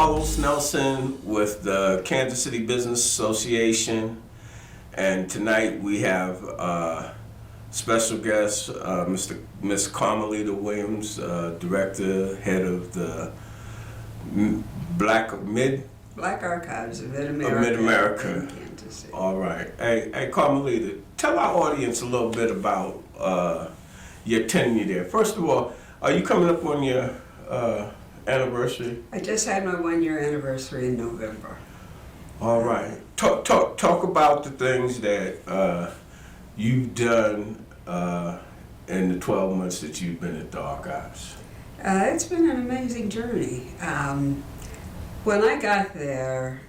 Carlos Nelson with the Kansas City Business Association, and tonight we have special guest, Miss Carmaletta Williams, Director, head of the Black Archives of Mid-America. In Kansas City. All right. Hey, Carmaletta, tell our audience a little bit about your tenure there. First of all, are you coming up on your anniversary? I just had my 1-year anniversary in November. All right. Talk about the things that you've done in the 12 months that you've been at the archives. It's been an amazing journey. When I got there,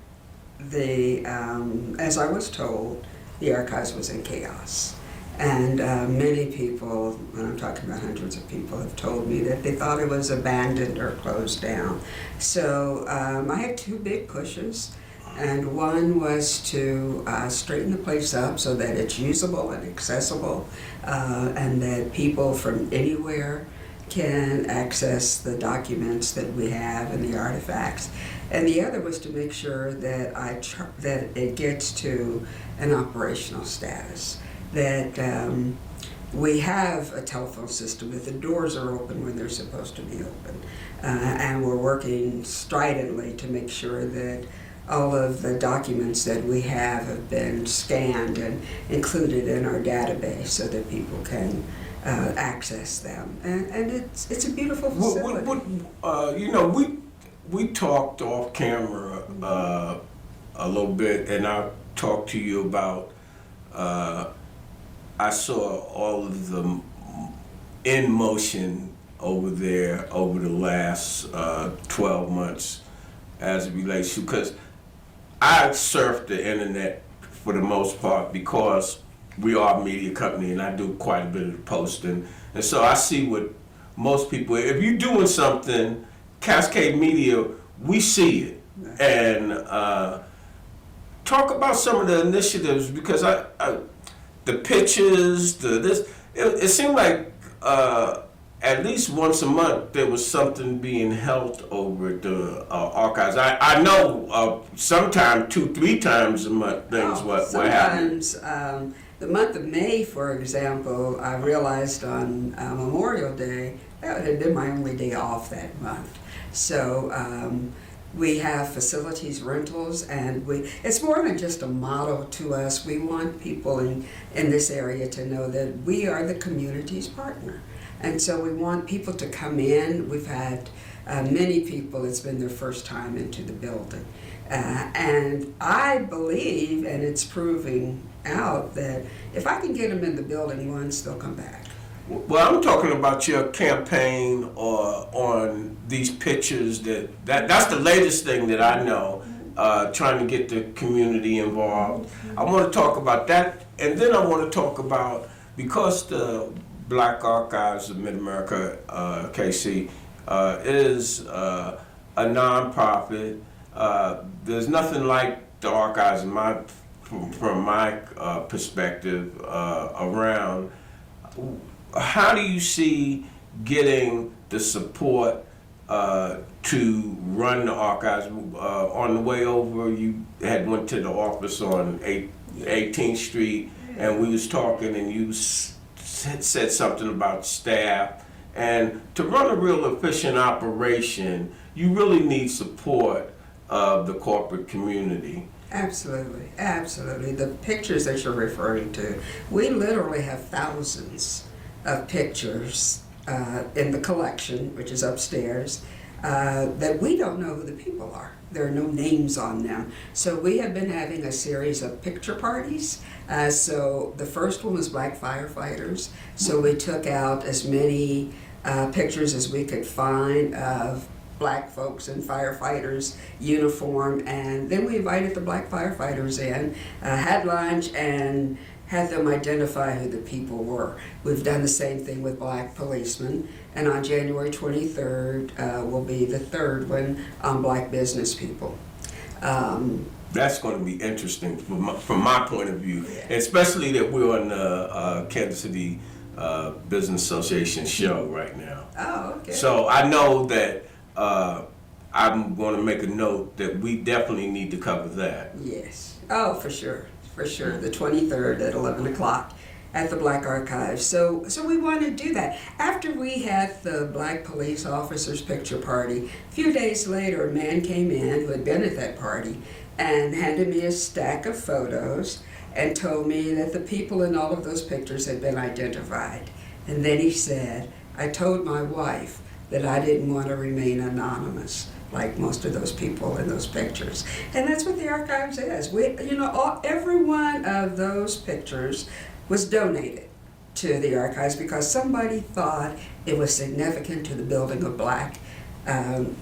as I was told, the archives was in chaos. And many people, when I'm talking about hundreds of people, have told me that they thought it was abandoned or closed down. So I had 2 big pushes, and one was to straighten the place up so that it's usable and accessible, and that people from anywhere can access the documents that we have and the artifacts. And the other was to make sure that that it gets to an operational status. That we have a telephone system, that the doors are open when they're supposed to be open. And we're working stridently to make sure that all of the documents that we have been scanned and included in our database so that people can access them. And it's a beautiful facility. We talked off camera a little bit, and I talked to you about I saw all of them in motion over there over the last 12 months as it relates to, because I surf the internet for the most part because we are a media company and I do quite a bit of posting. And so I see what most people, if you're doing something, Cascade Media, we see it. And talk about some of the initiatives, because the pictures, it seemed like at least once a month there was something being held over at the archives. I know sometimes 2-3 times a month things what happened. Sometimes the month of May, for example, I realized on Memorial Day, that had been my only day off that month. So we have facilities rentals, and it's more than just a motto to us. We want people in this area to know that we are the community's partner. And so we want people to come in. We've had many people, it's been their first time into the building. And I believe, and it's proving out, that if I can get them in the building once, they'll come back. Well, I'm talking about your campaign on these pictures. That's the latest thing that I know, trying to get the community involved. I want to talk about that, and then I want to talk about, because the Black Archives of Mid-America, KC, is a nonprofit. There's nothing like the archives from my perspective around. How do you see getting the support to run the archives? On the way over, you had went to the office on 18th Street, and we was talking, and you said something about staff. And to run a real efficient operation, you really need support of the corporate community. Absolutely, absolutely. The pictures that you're referring to, we literally have thousands of pictures in the collection, which is upstairs, that we don't know who the people are. There are no names on them. So we have been having a series of picture parties. So the first one was Black firefighters. So we took out as many pictures as we could find of Black folks in firefighters uniform, and then we invited the Black firefighters in, had lunch, and had them identify who the people were. We've done the same thing with Black policemen, and on January 23rd will be the third one on Black business people. That's going to be interesting from my point of view, especially that we're on the Kansas City Business Association show right now. Oh, okay. So I know that I'm going to make a note that we definitely need to cover that. Yes. Oh, for sure. For sure. The 23rd at 11 o'clock at the Black Archives. So we want to do that. After we had the Black police officers picture party, a few days later, a man came in who had been at that party and handed me a stack of photos and told me that the people in all of those pictures had been identified. And then he said, I told my wife that I didn't want to remain anonymous like most of those people in those pictures. And that's what the archives is. Every one of those pictures was donated to the archives because somebody thought it was significant to the building of Black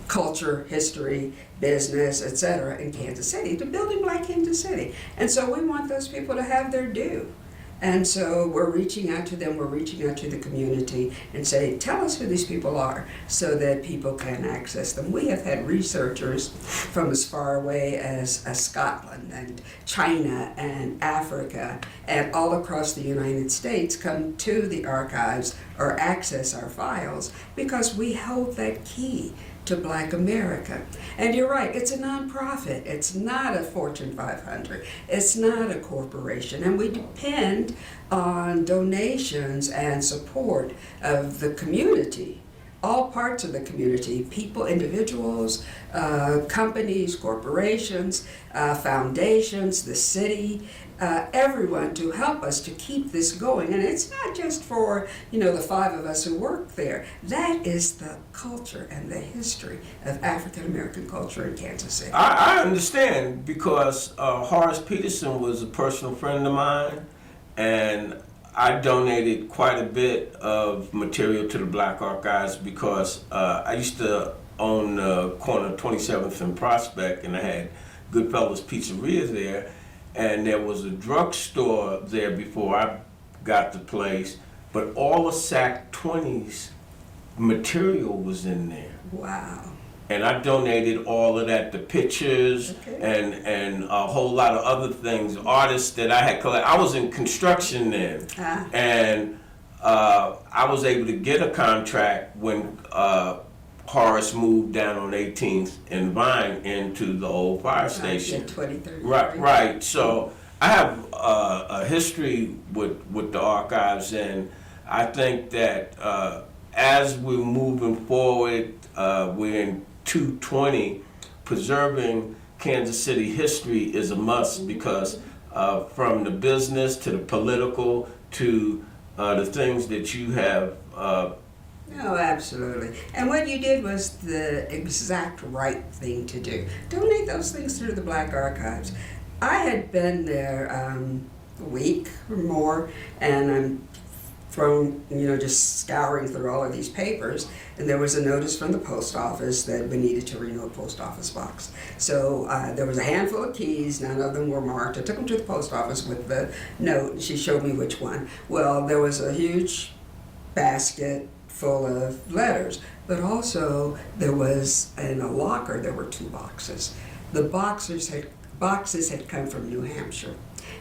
culture, history, business, etc. in Kansas City, to building Black Kansas City. And so we want those people to have their due. And so we're reaching out to them, we're reaching out to the community and say, tell us who these people are so that people can access them. We have had researchers from as far away as Scotland and China and Africa and all across the United States come to the archives or access our files because we hold that key to Black America. And you're right, it's a nonprofit. It's not a Fortune 500. It's not a corporation. And we depend on donations and support of the community, all parts of the community, people, individuals, companies, corporations, foundations, the city, everyone to help us to keep this going. And it's not just for, the 5 of us who work there. That is the culture and the history of African American culture in Kansas City. I understand because Horace Peterson was a personal friend of mine, and I donated quite a bit of material to the Black Archives because I used to own the corner of 27th and Prospect, and I had Goodfellas Pizzeria there. And there was a drugstore there before I got the place, but all of SAC 20's material was in there. Wow. And I donated all of that, the pictures, Okay. and a whole lot of other things, artists that I had collected. I was in construction then, and I was able to get a contract when Horace moved down on 18th and Vine into the old fire station. 23rd. Right. So I have a history with the archives, and I think that as we're moving forward, we're in 220. Preserving Kansas City history is a must because from the business to the political to the things that you have. No, absolutely. And what you did was the exact right thing to do. Donate those things through the Black Archives. I had been there a week or more, and I'm just scouring through all of these papers, and there was a notice from the post office that we needed to renew a post office box. So there was a handful of keys, none of them were marked. I took them to the post office with the note, and she showed me which one. Well, there was a huge basket full of letters, but also there was, in a locker, there were 2 boxes. The boxes had come from New Hampshire.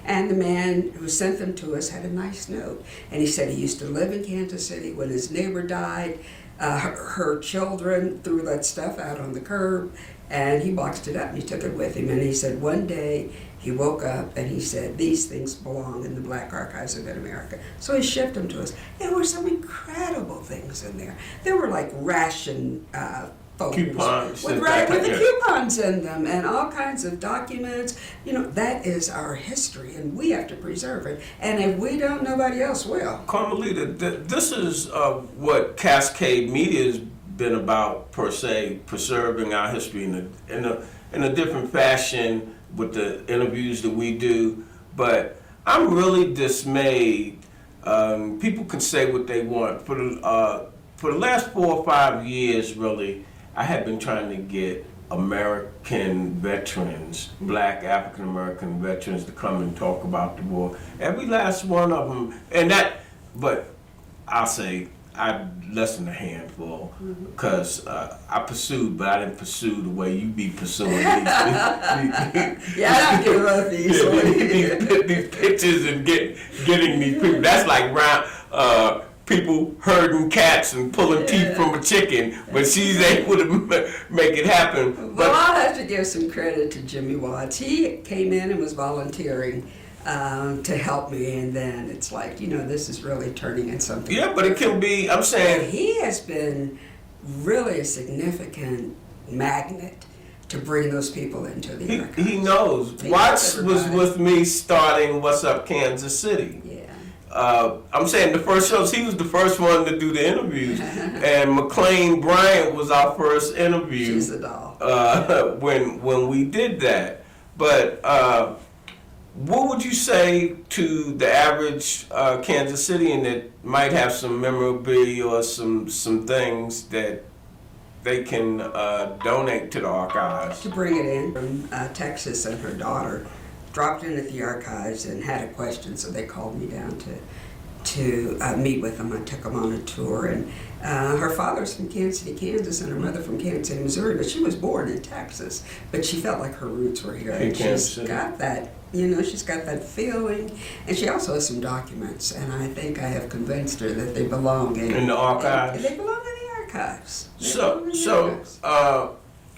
And the man who sent them to us had a nice note. And he said he used to live in Kansas City. When his neighbor died, her children threw that stuff out on the curb, and he boxed it up and he took it with him. And he said one day he woke up and he said, these things belong in the Black Archives of America. So he shipped them to us. There were some incredible things in there. There were like ration folders Coupons with the coupons in them and all kinds of documents. That is our history, and we have to preserve it. And if we don't, nobody else will. Carmelita, this is what Cascade Media has been about, per se, preserving our history in a different fashion with the interviews that we do. But I'm really dismayed. People can say what they want. For the last 4 or 5 years, really, I have been trying to get American veterans, Black African American veterans, to come and talk about the war. Every last one of them, but I'll say less than a handful, because I pursued, but I didn't pursue the way you be pursuing these. Yeah, I don't give up these these pictures and getting these people. That's like people herding cats and pulling teeth from a chicken, but she's able to make it happen. Well, I'll have to give some credit to Jimmy Watts. He came in and was volunteering to help me, and then it's like, this is really turning into something. Yeah, but it can be, I'm saying. And he has been really a significant magnet to bring those people into the archives. He knows. Watts was with me starting What's Up Kansas City. Yeah. I'm saying the first shows, he was the first one to do the interviews. And McLean Bryant was our first interview. She's a doll. When we did that. But what would you say to the average Kansas Citian that might have some memorabilia or some things that they can donate to the archives? To bring it in from Texas, and her daughter dropped in at the archives and had a question, so they called me down to meet with them. I took them on a tour, and her father's from Kansas City, Kansas, and her mother from Kansas City, Missouri, but she was born in Texas, but she felt like her roots were here. And she's got that, she's got that feeling, and she also has some documents, and I think I have convinced her that they belong in the archives. They belong in the archives.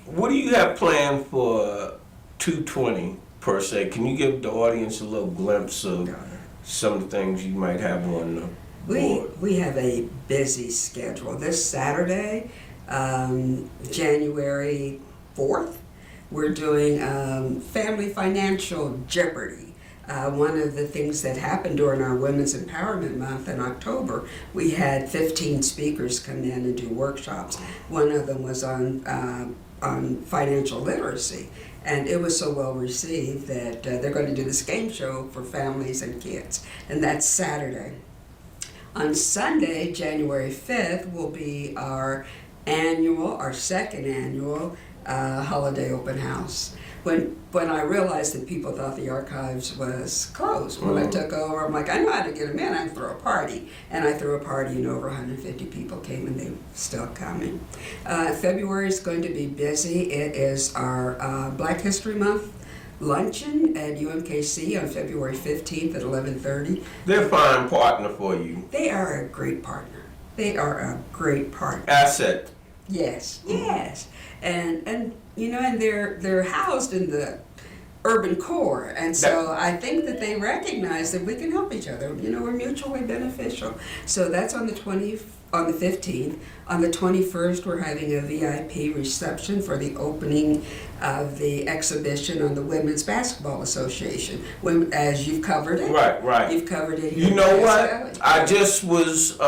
What do you have planned for 220 per se? Can you give the audience a little glimpse of some of the things you might have on the board? We have a busy schedule. This Saturday, January 4th, we're doing Family Financial Jeopardy. One of the things that happened during our Women's Empowerment Month in October, we had 15 speakers come in and do workshops. One of them was on financial literacy, and it was so well received that they're going to do this game show for families and kids, and that's Saturday. On Sunday, January 5th, will be our second annual holiday open house. When I realized that people thought the archives was closed, when I took over, I'm like, I know how to get them in, I can throw a party. And I threw a party and over 150 people came, and they're still coming. February is going to be busy. It is our Black History Month luncheon at UMKC on February 15th at 11:30. They're a fine partner for you. They are a great partner. They are a great partner. Asset. Yes, yes. And they're housed in the urban core, and so I think that they recognize that we can help each other. We're mutually beneficial. So that's on the 15th. On the 21st, we're having a VIP reception for the opening of the exhibition on the Women's Basketball Association. As you've covered it. Right. You've covered it. You know what? I just was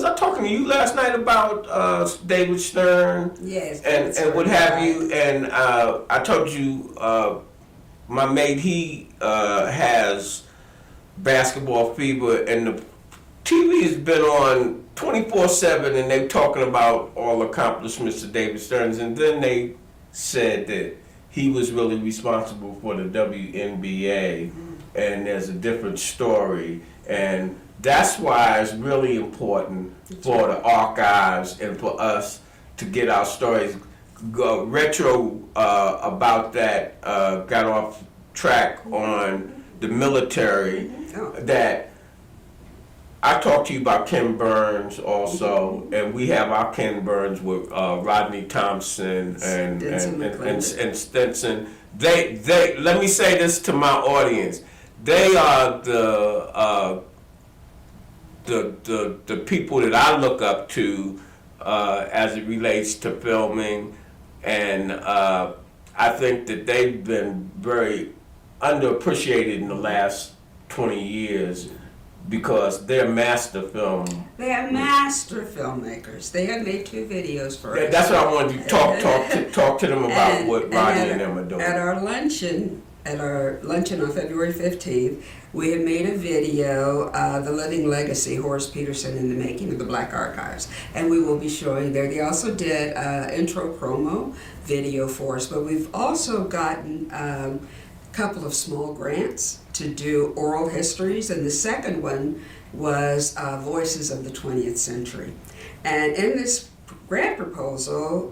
I talking to you last night about David Stern? Yes. And what have you? And I told you my mate, he has basketball fever, and the TV has been on 24/7, and they're talking about all accomplishments of David Stern's, and then they said that he was really responsible for the WNBA, and there's a different story, and that's why it's really important for the archives and for us to get our stories. Retro about that got off track on the military. That I talked to you about Ken Burns also, and we have our Ken Burns with Rodney Thompson and Stinson. They let me say this to my audience. They are the people that I look up to as it relates to filming, and I think that they've been very underappreciated in the last 20 years because they're master film. They are master filmmakers. They have made 2 videos for us. That's what I wanted to talk to them about what Rodney and them are doing. At our luncheon on February 15th, we have made a video, The Living Legacy, Horace Peterson in the Making of the Black Archives, and we will be showing there. They also did intro promo video for us, but we've also gotten a couple of small grants to do oral histories, and the second one was Voices of the 20th Century. And in this grant proposal,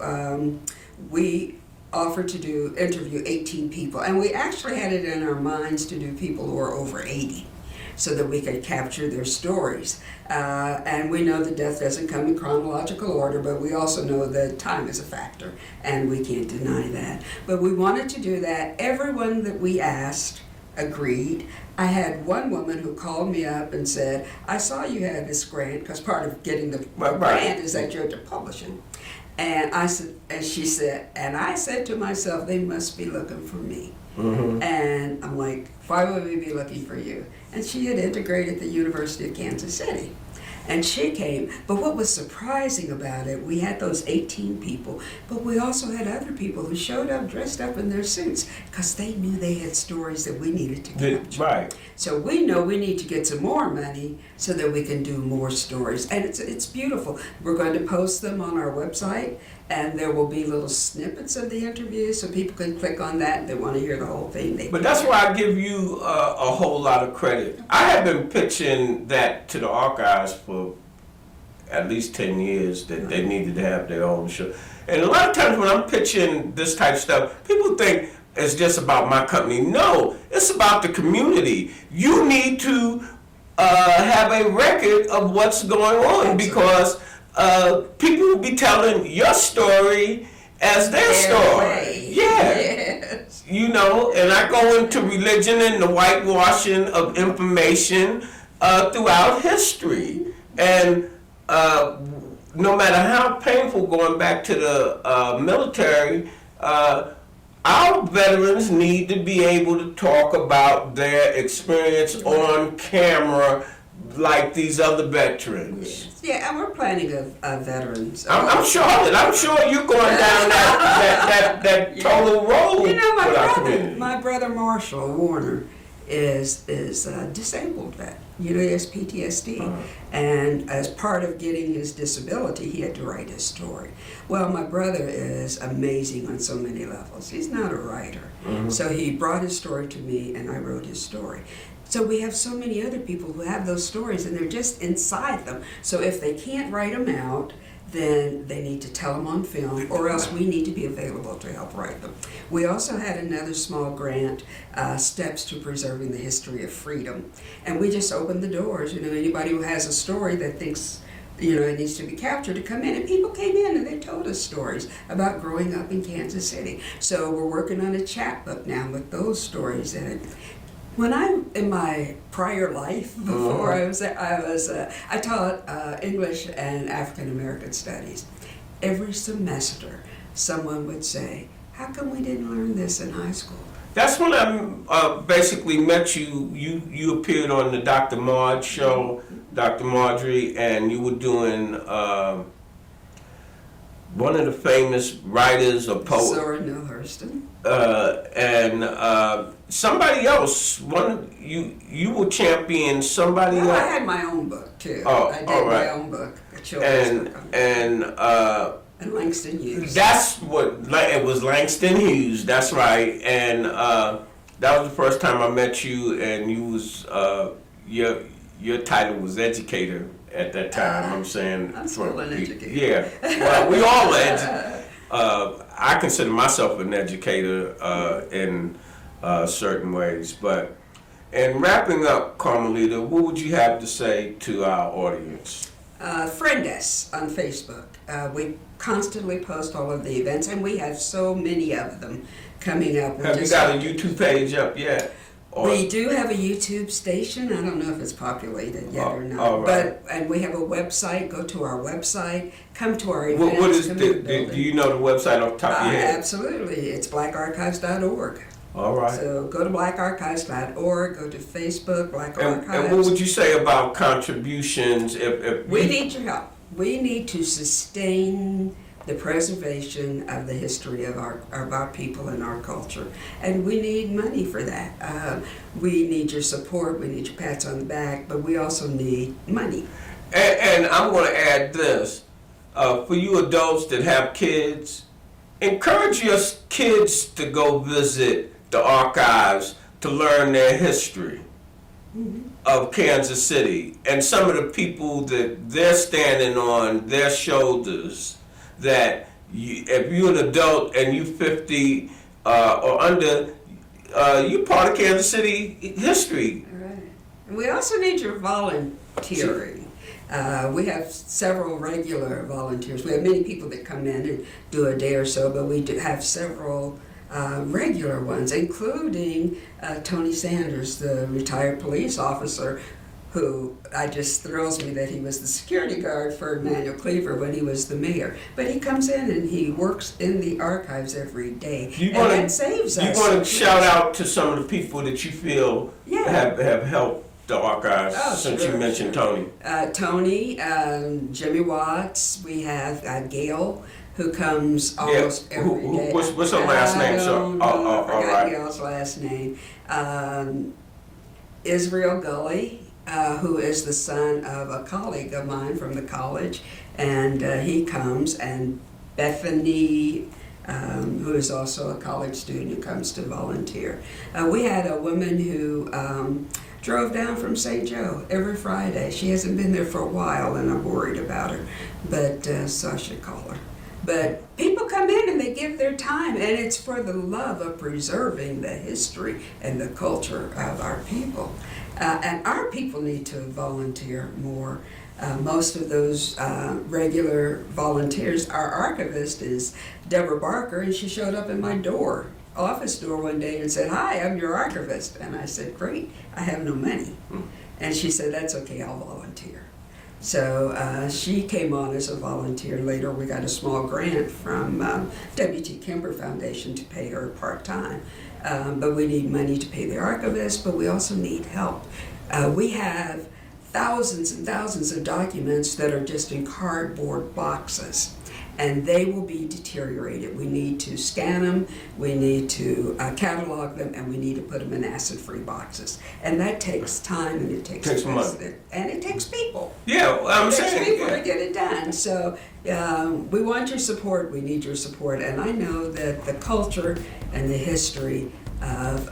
we offered to interview 18 people, and we actually had it in our minds to do people who are over 80. so that we could capture their stories. And we know that death doesn't come in chronological order, but we also know that time is a factor, and we can't deny that. But we wanted to do that. Everyone that we asked agreed. I had one woman who called me up and said, I saw you had this grant, because part of getting the grant is that you're to publishing. And I said, and she said, and I said to myself, they must be looking for me. Mm-hmm. And I'm like, why would we be looking for you? And she had integrated the University of Kansas City. And she came, but what was surprising about it, we had those 18 people, but we also had other people who showed up dressed up in their suits because they knew they had stories that we needed to capture. Right. So we know we need to get some more money so that we can do more stories. And it's beautiful. We're going to post them on our website, and there will be little snippets of the interview so people can click on that if they want to hear the whole thing. But that's why I give you a whole lot of credit. I have been pitching that to the archives for at least 10 years that they needed to have their own show. And a lot of times when I'm pitching this type of stuff, people think it's just about my company. No, it's about the community. You need to have a record of what's going on because people will be telling your story as their story. Yeah. Yes. You know, and I go into religion and the whitewashing of information throughout history. And no matter how painful going back to the military, our veterans need to be able to talk about their experience on camera like these other veterans. Yes. Yeah, and we're planning a veterans. I'm sure you're going down that total road You know, with our community. my brother Marshall Warner is a disabled vet. You know, he has PTSD. And as part of getting his disability, he had to write his story. Well, my brother is amazing on so many levels. He's not a writer. So he brought his story to me, and I wrote his story. So we have so many other people who have those stories, and they're just inside them. So if they can't write them out, then they need to tell them on film, or else we need to be available to help write them. We also had another small grant, Steps to Preserving the History of Freedom. And we just opened the doors. You know, anybody who has a story that thinks, you know, it needs to be captured to come in. And people came in and they told us stories about growing up in Kansas City. So we're working on a chapbook now with those stories in it. When in my prior life, before I taught English and African American studies. Every semester, someone would say, "How come we didn't learn this in high school?" That's when I basically met you. You appeared on the Dr. Marge show, Dr. Marjorie, and you were doing one of the famous writers or poets. Zora Neale Hurston. And somebody else, you were championing somebody else. I had my own book too. Oh, I did all right. my own book, a children's book. And Langston Hughes. That's what it was, Langston Hughes. That's right. And that was the first time I met you, and you was your title was educator at that time. I'm saying I'm still an educator. Yeah. Well, we all I consider myself an educator in certain ways, but in wrapping up, Carmaletta, what would you have to say to our audience? Friend us on Facebook. We constantly post all of the events, and we have so many of them coming up. Have you got a YouTube page up yet? We do have a YouTube station. I don't know if it's populated yet or not. All right. And we have a website. Go to our website. Come to our events. What is do you know the website off the top of your head? Absolutely. It's blackarchives.org. All right. So go to blackarchives.org. Go to Facebook, Black Archives. And what would you say about contributions? If we need your help. We need to sustain the preservation of the history of our people and our culture. And we need money for that. We need your support, we need your pats on the back, but we also need money. And I'm going to add this. For you adults that have kids, encourage your kids to go visit the archives to learn their history of Kansas City and some of the people that they're standing on their shoulders. That if you're an adult and you're 50 or under, you're part of Kansas City history. Right. And we also need your volunteering. We have several regular volunteers. We have many people that come in and do a day or so, but we do have several regular ones, including Tony Sanders, the retired police officer, who just thrills me that he was the security guard for Emmanuel Cleaver when he was the mayor. But he comes in and he works in the archives every day, that saves us. You want to shout out to some of the people that you feel have helped the archives, since you mentioned Tony. Tony, Jimmy Watts, we have Gail, who comes almost every day. What's her last name, sir? I forgot Gail's last name. Israel Gully, who is the son of a colleague of mine from the college, and he comes, and Bethany, who is also a college student who comes to volunteer. We had a woman who drove down from St. Joe every Friday. She hasn't been there for a while, and I'm worried about her, but so I should call her. But people come in and they give their time, and it's for the love of preserving the history and the culture of our people. And our people need to volunteer more. Most of those regular volunteers, our archivist is Deborah Barker, and she showed up in my office door one day and said, "Hi, I'm your archivist." And I said, "Great, I have no money." And she said, "That's okay, I'll volunteer." So she came on as a volunteer. Later we got a small grant from W.T. Kimber Foundation to pay her part-time. But we need money to pay the archivist, but we also need help. We have thousands and thousands of documents that are just in cardboard boxes, and they will be deteriorated. We need to scan them, we need to catalog them, and we need to put them in acid-free boxes. And that takes time, and it takes money. And it takes people. Yeah, I'm saying. It takes people to get it done. So we want your support, we need your support, and I know that the culture and the history of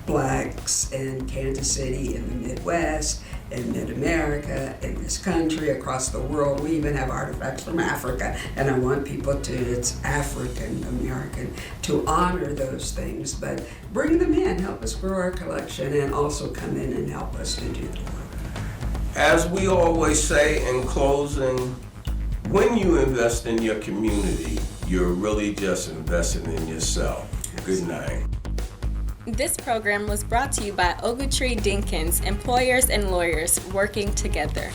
blacks in Kansas City, in the Midwest, in Mid-America, in this country, across the world. We even have artifacts from Africa, and I want people to, it's African American, to honor those things, but bring them in, help us grow our collection, and also come in and help us to do the work. As we always say in closing, when you invest in your community, you're really just investing in yourself. Good night. This program was brought to you by Ogletree Dinkins, employers and lawyers working together.